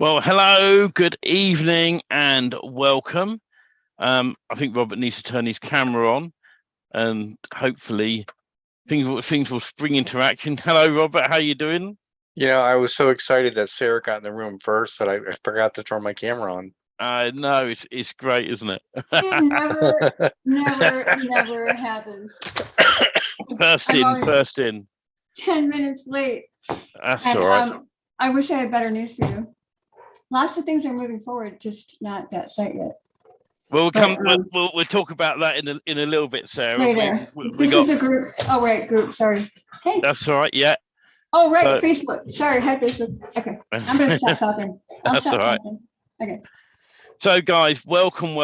Well, hello, good evening, and welcome. I think Robert needs to turn his camera on, and hopefully things will spring into action. Hello, Robert. How you doing? Yeah, I was so excited that Sarah got in the room first that I forgot to turn my camera on. No, it's great, isn't it? It never happens. First in. 10 minutes late. That's all right. I wish I had better news for you. Lots of things are moving forward, just not that site yet. Well, we'll talk about that in a little bit, Sarah. Later. This is a group. Oh, right, group. Sorry. Hey. That's all right. Yeah. Oh, right. Facebook. Sorry, hi Facebook. Okay, I'm gonna stop talking. That's all right. Talking. Okay. So, guys, welcome.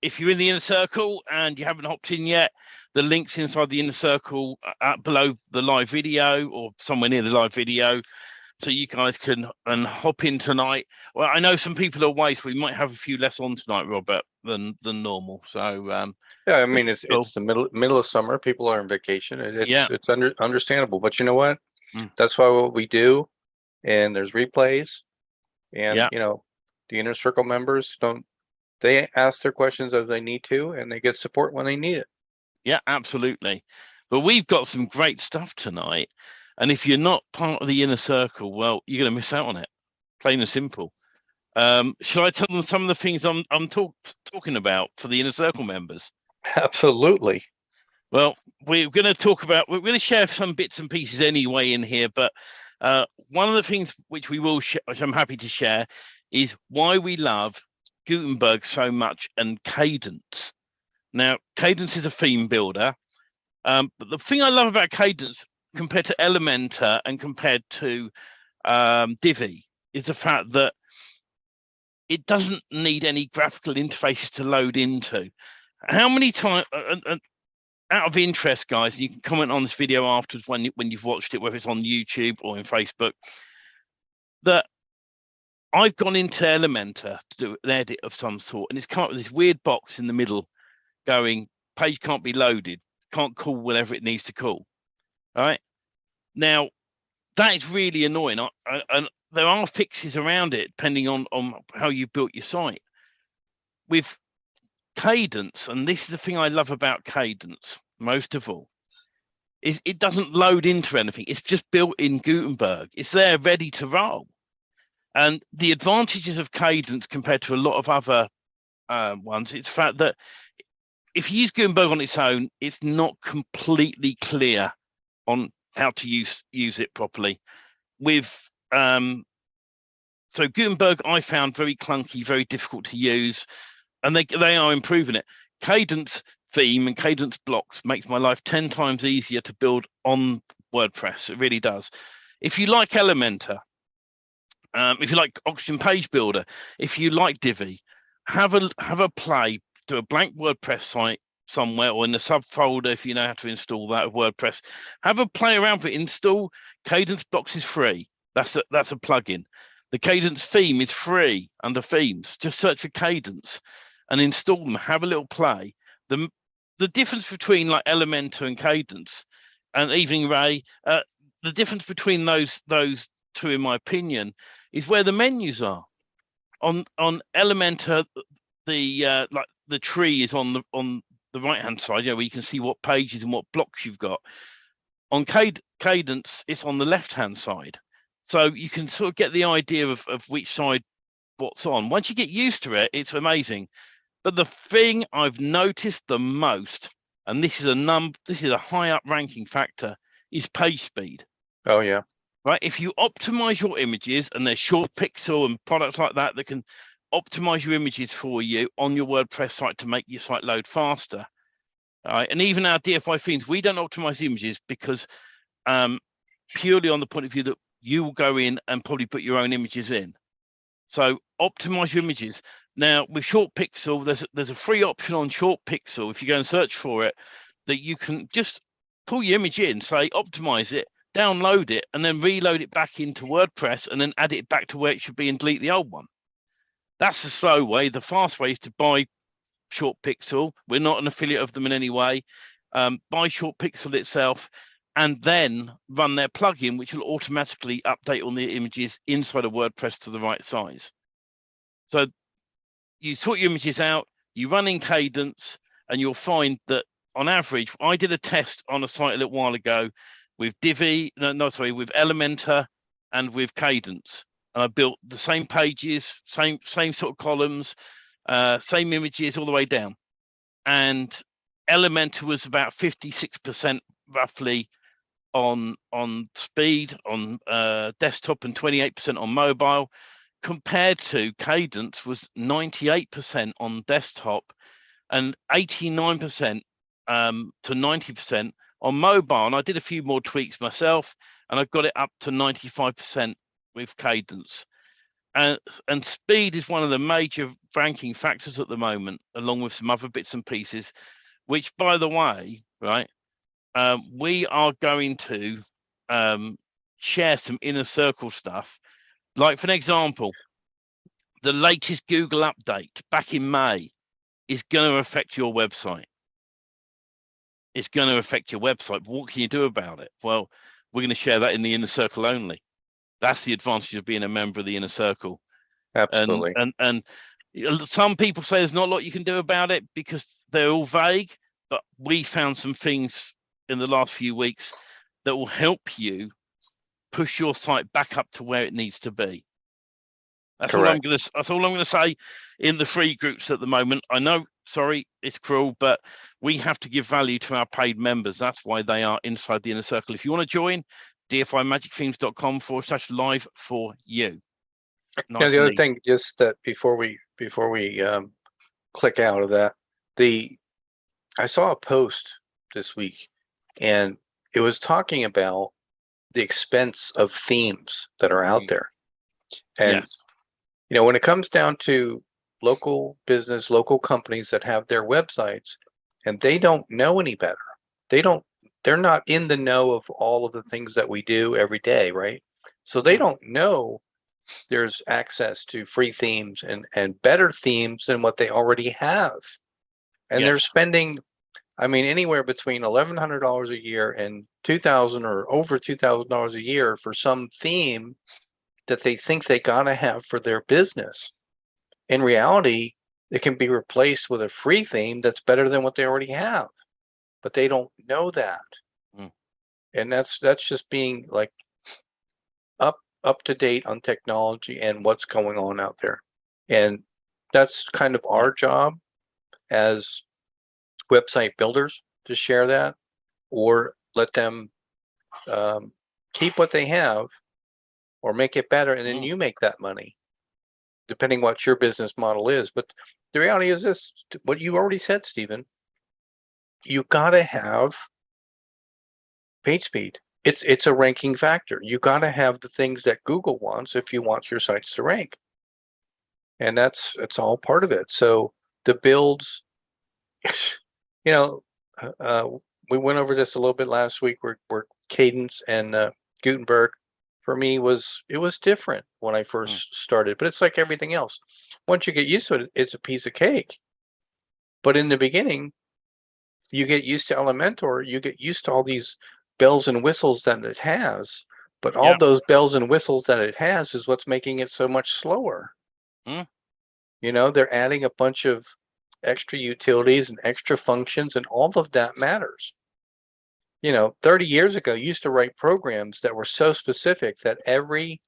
If you're in the inner circle and you haven't hopped in yet, the link's inside the inner circle below the live video or somewhere near the live video. So you guys can hop in tonight. Well, I know some people are away, so we might have a few less on tonight, Robert, than normal. So yeah, I mean it's the middle of summer. People are on vacation. It's understandable. But you know what? That's why what we do, and there's replays, and you know, the inner circle members they ask their questions as they need to, and they get support when they need it. Yeah, absolutely. But we've got some great stuff tonight. And if you're not part of the inner circle, well, you're going to miss out on it, plain and simple. Should I tell them some of the things I'm talking about for the inner circle members? Absolutely. Well, we're going to share some bits and pieces anyway in here. But one of the things which which I'm happy to share is why we love Gutenberg so much and Kadence. Now, Kadence is a theme builder. But the thing I love about Kadence, compared to Elementor and compared to DFY, is the fact that it doesn't need any graphical interfaces to load into. How many times, out of interest, guys, you can comment on this video afterwards when you've watched it, whether it's on YouTube or in Facebook, that I've gone into Elementor to do an edit of some sort, and it's come up with this weird box in the middle going, page can't be loaded, can't call whatever it needs to call. All right. Now, that is really annoying. And there are fixes around it, depending on how you built your site. With Kadence, and this is the thing I love about Kadence, most of all, is it doesn't load into anything. It's just built in Gutenberg. It's there ready to roll. And the advantages of Kadence compared to a lot of other ones, it's the fact that if you use Gutenberg on its own, it's not completely clear on how to use it properly. With so Gutenberg, I found very clunky, very difficult to use, and they are improving it. Kadence theme and Kadence blocks makes my life 10 times easier to build on WordPress. It really does. If you like Elementor, if you like Oxygen Page Builder, if you like Divi, have a play, do a blank WordPress site somewhere or in the subfolder if you know how to install that of WordPress. Have a play around with it. Install Kadence blocks is free. That's a plugin. The Kadence theme is free under themes. Just search for Kadence and install them. Have a little play. The difference between like Elementor and Kadence and Evening Ray, the difference between those two, in my opinion, is where the menus are. On Elementor, the tree is on the right hand side, where you can see what pages and what blocks you've got. On Kadence, it's on the left hand side, so you can sort of get the idea of which side what's on. Once you get used to it, it's amazing. But the thing I've noticed the most, and this is a high up ranking factor, is page speed. Oh yeah. Right. If you optimize your images, and there's Short Pixel and products like that can optimize your images for you on your WordPress site to make your site load faster. All right. And even our DFY themes, we don't optimize the images because purely on the point of view that you will go in and probably put your own images in. So optimize your images. Now with Short Pixel, there's a free option on Short Pixel if you go and search for it, that you can just pull your image in, say optimize it, download it, and then reload it back into WordPress and then add it back to where it should be and delete the old one. That's the slow way. The fast way is to buy Short Pixel. We're not an affiliate of them in any way. Buy Short Pixel itself and then run their plugin, which will automatically update all the images inside of WordPress to the right size. So you sort your images out, you run in Kadence, and you'll find that on average, I did a test on a site a little while ago with with Elementor and with Kadence. And I built the same pages, same sort of columns, same images all the way down. And Elementor was about 56% roughly on speed on desktop and 28% on mobile, compared to Kadence was 98% on desktop and 89% to 90% on mobile. And I did a few more tweaks myself, and I got it up to 95% with Kadence. And speed is one of the major ranking factors at the moment, along with some other bits and pieces, which, by the way, right, we are going to share some inner circle stuff. Like, for an example, the latest Google update back in May is going to affect your website. It's going to affect your website. But what can you do about it? Well, we're going to share that in the inner circle only. That's the advantage of being a member of the inner circle. Absolutely. And some people say there's not a lot you can do about it because they're all vague, but we found some things in the last few weeks that will help you push your site back up to where it needs to be. That's all I'm going to say in the free groups at the moment. I know, sorry, it's cruel, but we have to give value to our paid members. That's why they are inside the inner circle. If you want to join, dfymagicthemes.com/live for you. Nice. Yeah, the other thing, just that before we click out of that, I saw a post this week, and it was talking about the expense of themes that are out there. And yes, when it comes down to local business, local companies that have their websites, and they don't know any better. They're not in the know of all of the things that we do every day, right? So they don't know there's access to free themes and better themes than what they already have. And they're spending, anywhere between $1,100 a year and $2,000 or over $2,000 a year for some theme that they think they gotta have for their business. In reality, it can be replaced with a free theme that's better than what they already have, but they don't know that. And that's just being like up to date on technology and what's going on out there. And that's kind of our job as website builders, to share that, or let them keep what they have or make it better, and then you make that money, depending what your business model is. But the reality is this, what you already said, Stephen, you gotta have page speed. It's a ranking factor. You gotta have the things that Google wants if you want your sites to rank. And it's all part of it. So the builds, you know, we went over this a little bit last week where Kadence and Gutenberg for me was different when I first started, but it's like everything else. Once you get used to it, it's a piece of cake. But in the beginning, you get used to Elementor, you get used to all these bells and whistles that it has, but all those bells and whistles that it has is what's making it so much slower. You know, they're adding a bunch of extra utilities and extra functions, and all of that matters. You know, 30 years ago, you used to write programs that were so specific that every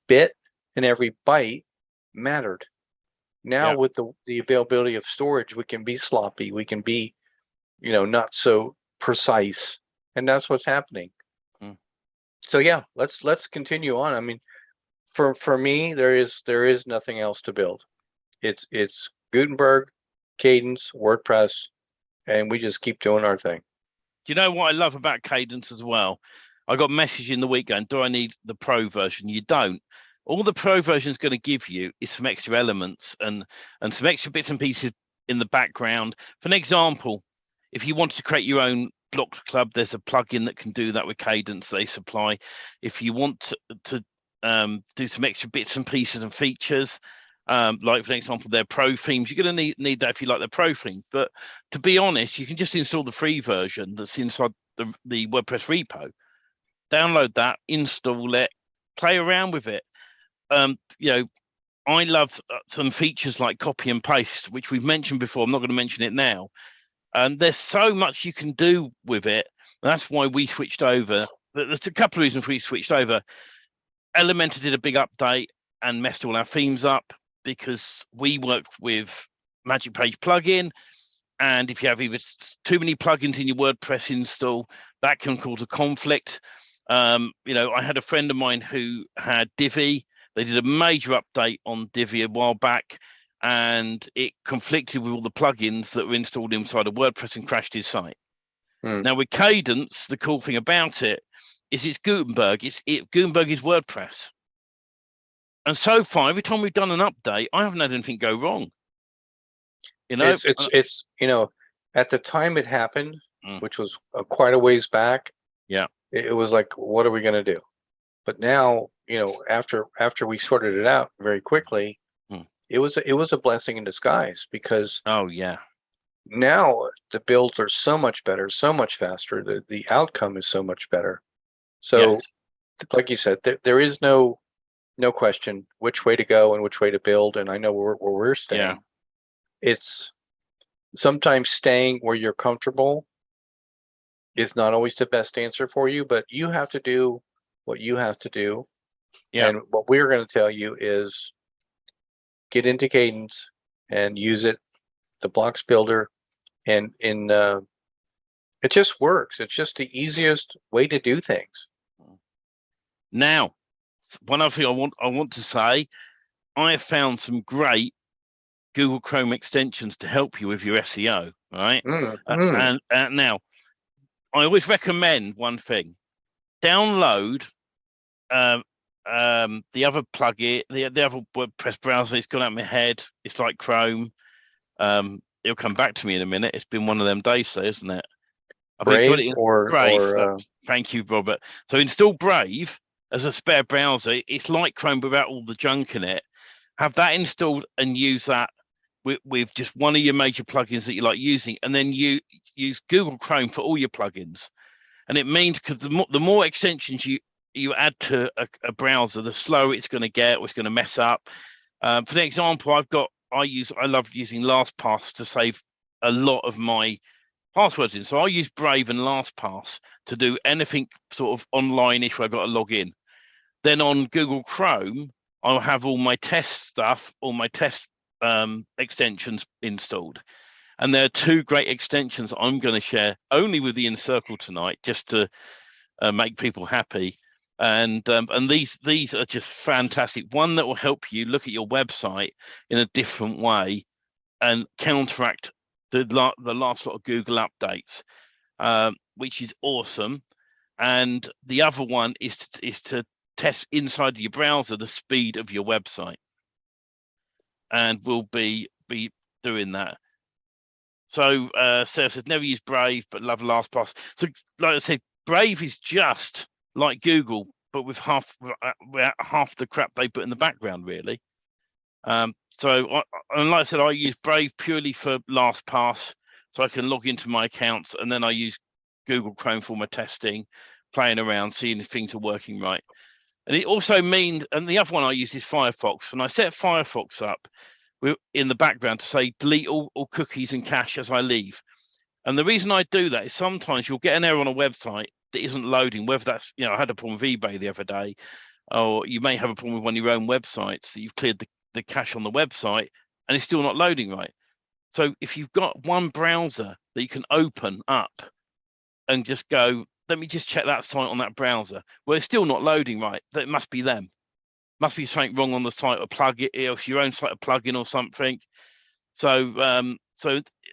bit and every byte mattered. Now with the availability of storage, we can be sloppy, we can be, you know, not so precise, and that's what's happening. So yeah, let's continue on. I mean, for me, there is nothing else to build. It's Gutenberg, Kadence, WordPress, and we just keep doing our thing. Do you know what I love about Kadence as well? I got a message in the week going, do I need the pro version? You don't. All the pro version is going to give you is some extra elements and some extra bits and pieces in the background. For an example, if you wanted to create your own blocked club, there's a plugin that can do that with Kadence they supply. If you want to do some extra bits and pieces and features, like for example, their pro themes, you're going to need that if you like their pro theme. But to be honest, you can just install the free version that's inside the WordPress repo, download that, install it, play around with it. You know, I love some features like copy and paste, which we've mentioned before. I'm not going to mention it now. And there's so much you can do with it. And that's why we switched over. There's a couple of reasons we switched over. Elementor did a big update and messed all our themes up because we work with Magic Page plugin. And if you have either too many plugins in your WordPress install, that can cause a conflict. You know, I had a friend of mine who had DFY. They did a major update on DFY a while back, and it conflicted with all the plugins that were installed inside of WordPress and crashed his site. Now with Kadence, the cool thing about it is it's Gutenberg. Gutenberg is WordPress. And so far, every time we've done an update, I haven't had anything go wrong. You know, it's you know, at the time it happened, which was quite a ways back. It was like, what are we going to do? But now, you know, after we sorted it out very quickly, it was a blessing in disguise because now the builds are so much better, so much faster. The outcome is so much better. So, like you said, there is no question which way to go and which way to build. And I know where we're staying. It's sometimes staying where you're comfortable is not always the best answer for you, but you have to do what you have to do. And what we're going to tell you is get into Kadence and use it, the blocks builder, and it just works. It's just the easiest way to do things. Now, one other thing I want to say, I have found some great Google Chrome extensions to help you with your SEO, right? And now, I always recommend one thing: download the other plugin, the other WordPress browser. It's gone out of my head. It's like Chrome. It'll come back to me in a minute. It's been one of them days, though, isn't it? Brave Brave. Thank you, Robert. So install Brave as a spare browser. It's like Chrome without all the junk in it. Have that installed and use that with just one of your major plugins that you like using, and then you use Google Chrome for all your plugins. And it means because the more extensions you add to a browser, the slower it's going to get, or it's going to mess up. For the example, I love using LastPass to save a lot of my passwords in. So I use Brave and LastPass to do anything sort of online if I got to log in. Then on Google Chrome, I'll have all my test stuff, all my test extensions installed. And there are two great extensions I'm going to share only with the Inner Circle tonight, just to make people happy. And these are just fantastic. One that will help you look at your website in a different way and counteract the last lot of Google updates, which is awesome. And the other one is to test inside your browser the speed of your website, and we'll be doing that. So Sarah says never use Brave but love LastPass. So like I said, Brave is just like Google, but with half the crap they put in the background, really. And like I said, I use Brave purely for LastPass, so I can log into my accounts, and then I use Google Chrome for my testing, playing around, seeing if things are working right. And it also means, and the other one I use is Firefox, and I set Firefox up in the background to say delete all cookies and cache as I leave. And the reason I do that is sometimes you'll get an error on a website that isn't loading, whether that's, I had a problem with eBay the other day, or you may have a problem with one of your own websites that you've cleared the cache on the website and it's still not loading right. So if you've got one browser that you can open up and just go, let me just check that site on that browser, well, it's still not loading right, that must be them. Must be something wrong on the site, or plug it, or your own site, a plugin or something. So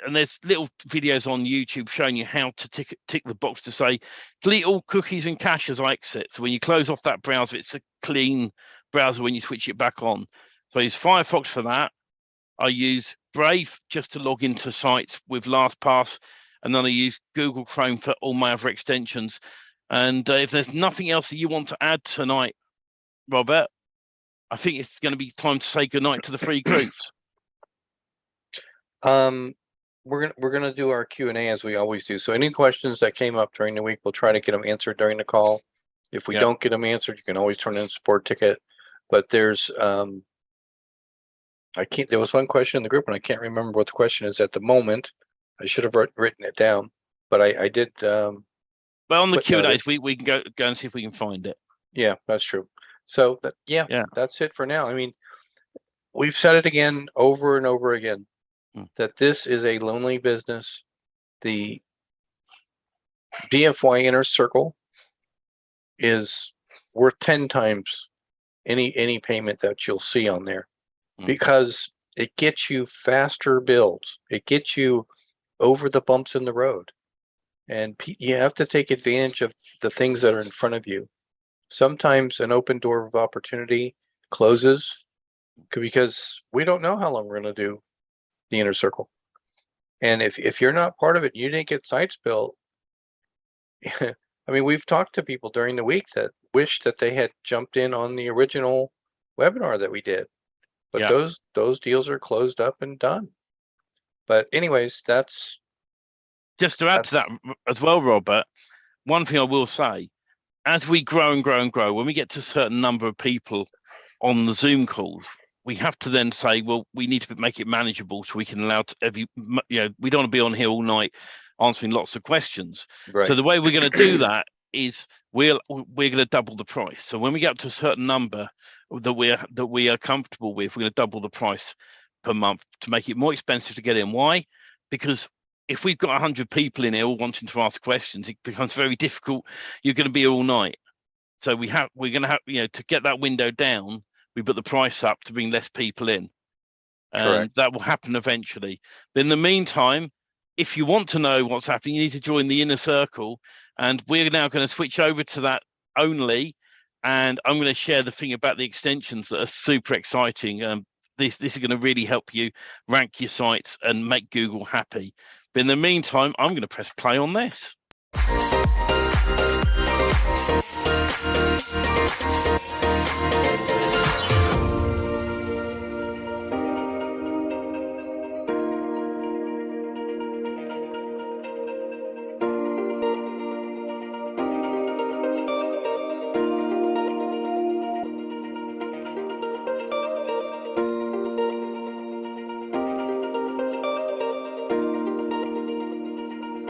and there's little videos on YouTube showing you how to tick the box to say delete all cookies and cache as I exit. So when you close off that browser, it's a clean browser when you switch it back on. So I use Firefox for that. I use Brave just to log into sites with LastPass, and then I use Google Chrome for all my other extensions. And if there's nothing else that you want to add tonight, Robert, I think it's going to be time to say goodnight to the free groups. We're gonna do our Q&A as we always do. So any questions that came up during the week, we'll try to get them answered during the call. If we don't get them answered, you can always turn in a support ticket. But there's there was one question in the group and I can't remember what the question is at the moment. I should have written it down, but I did. Well, on the Q&As, we can go and see if we can find it. Yeah, that's true. So that's it for now. I mean, we've said it again over and over again that this is a lonely business. The DFY inner circle is worth 10 times any payment that you'll see on there, because it gets you faster builds. It gets you over the bumps in the road, and you have to take advantage of the things that are in front of you. Sometimes an open door of opportunity closes because we don't know how long we're going to do the inner circle. And if you're not part of it, you didn't get sites built. I mean, we've talked to people during the week that wish that they had jumped in on the original webinar that we did, but those deals are closed up and done. But anyways, that's just to add to that as well, Robert. One thing I will say, as we grow and grow and grow, when we get to a certain number of people on the Zoom calls, we have to then say, well, we need to make it manageable so we can allow we don't want to be on here all night answering lots of questions. Right. So the way we're going to do that is we're going to double the price. So when we get up to a certain number that we are comfortable with, we're going to double the price per month to make it more expensive to get in. Why? Because if we've got 100 people in here all wanting to ask questions, it becomes very difficult. You're going to be here all night. So we're going to have, to get that window down, we put the price up to bring less people in. And correct. That will happen eventually. But in the meantime, if you want to know what's happening, you need to join the inner circle. And we're now going to switch over to that only. And I'm going to share the thing about the extensions that are super exciting. This is going to really help you rank your sites and make Google happy. But in the meantime, I'm going to press play on this.